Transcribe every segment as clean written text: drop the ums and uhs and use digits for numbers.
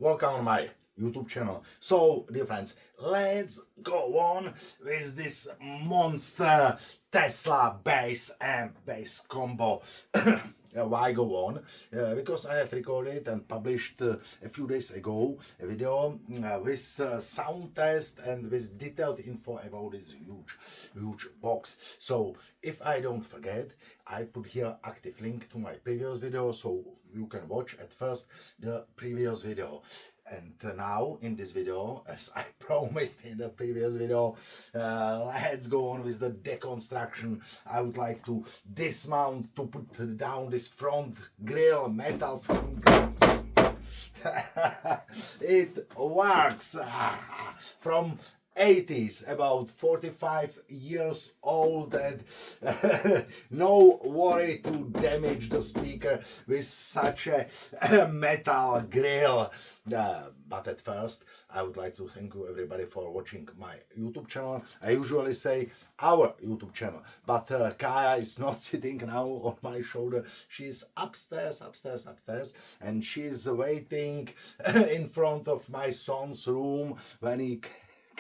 welcome on my YouTube channel. So, dear friends, let's go on with this monster Tesla bass and bass combo. Why go on? Because I have recorded and published a few days ago a video with sound test and with detailed info about this huge box. So if I don't forget, I put here active link to my previous video, so you can watch at first the previous video. And now in this video, as I promised in the previous video, let's go on with the deconstruction. I would like to dismount, to put down this front grill, metal front grill. It works from 80s, about 45 years old, and no worry to damage the speaker with such a metal grill. But at first, I would like to thank you everybody for watching my YouTube channel. I usually say our YouTube channel, but Kája is not sitting now on my shoulder. She's upstairs, and she's waiting in front of my son's room when he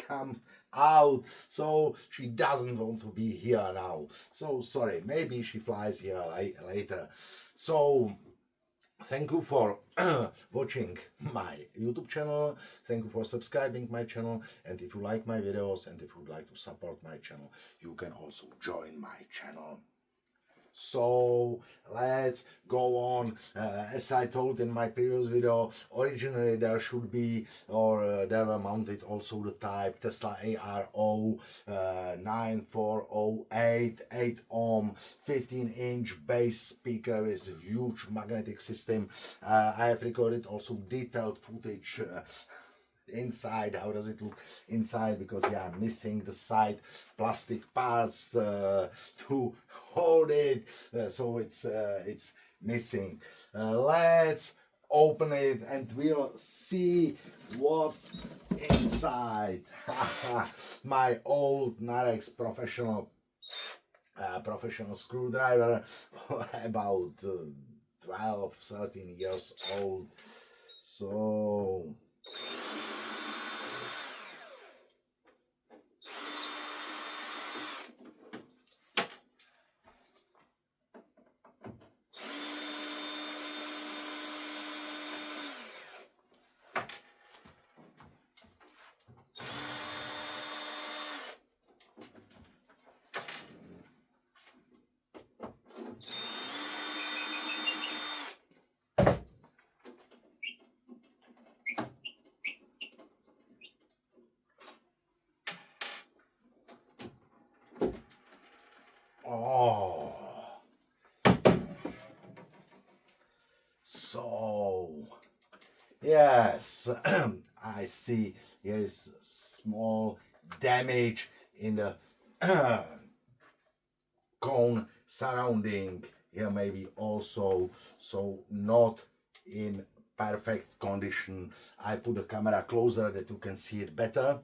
come out, so she doesn't want to be here now. So sorry, maybe she flies here later. So thank you for watching my YouTube channel. Thank you for subscribing my channel, and if you like my videos and if you would like to support my channel, you can also join my channel. So let's go on. As I told in my previous video, originally there should be, or there were mounted also the type Tesla ARO 9408 8 ohm 15-inch bass speaker with a huge magnetic system. I have recorded also detailed footage inside. How does it look inside, because I'm missing the side plastic parts to hold it, so it's missing. Let's open it and we'll see what's inside. My old Narex professional screwdriver, about 12-13 years old. So so yes, I see here is small damage in the cone surrounding here, maybe also, so not in perfect condition. I put the camera closer that you can see it better.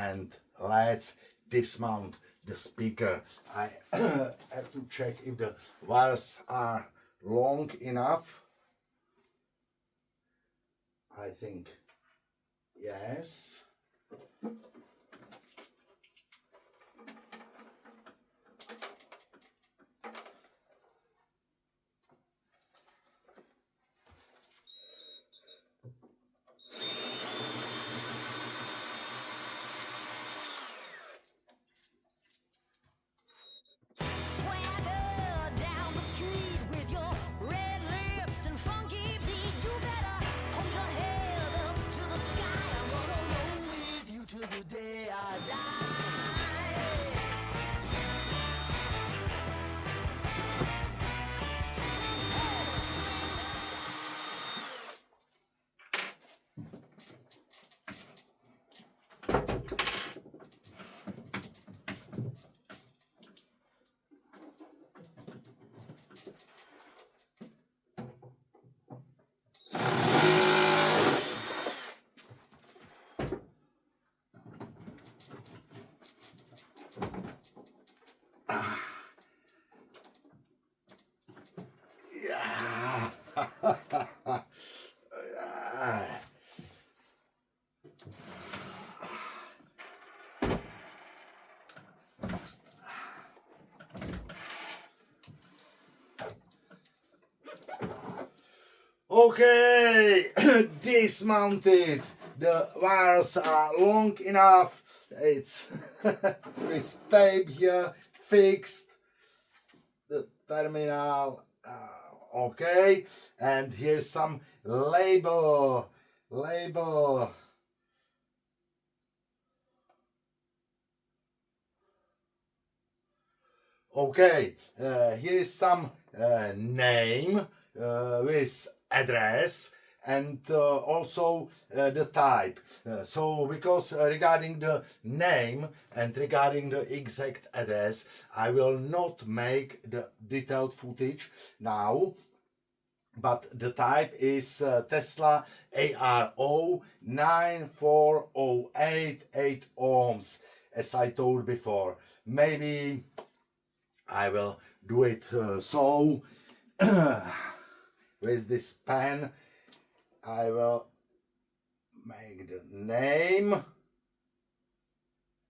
And let's dismount the speaker. I have to check if the wires are long enough. I think yes. Okay, dismounted. The wires are long enough. It's with tape here fixed. The terminal. Okay, and here's some label. Okay, here is some name with address and also the type. So because regarding the name and regarding the exact address, I will not make the detailed footage now. But the type is Tesla ARO 94088 ohms, as I told before. Maybe I will do it so with this pen I will make the name,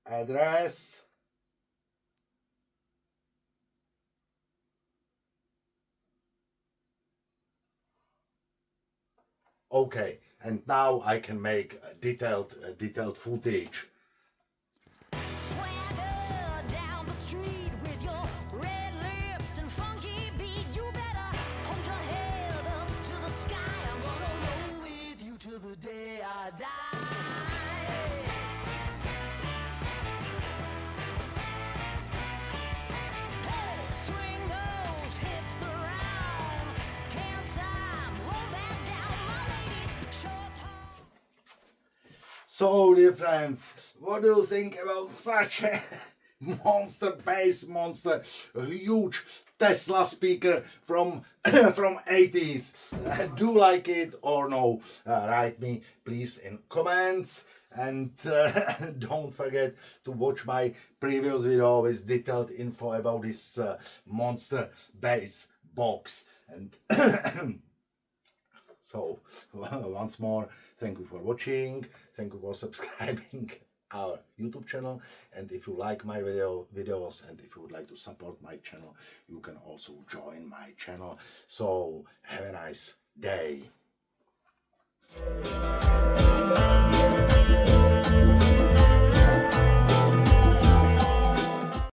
address, okay, and now I can make a detailed footage. The day I die. Hey, swing those hips around. Can't stop, roll back down, my ladies. Short haul. So, dear friends, what do you think about such a monster bass monster, a huge Tesla speaker from from 80s? Do you like it or no? Write me please in comments, and don't forget to watch my previous video with detailed info about this monster bass box. And so once more, thank you for watching, thank you for subscribing our YouTube channel, and if you like my videos and if you would like to support my channel, you can also join my channel. So have a nice day.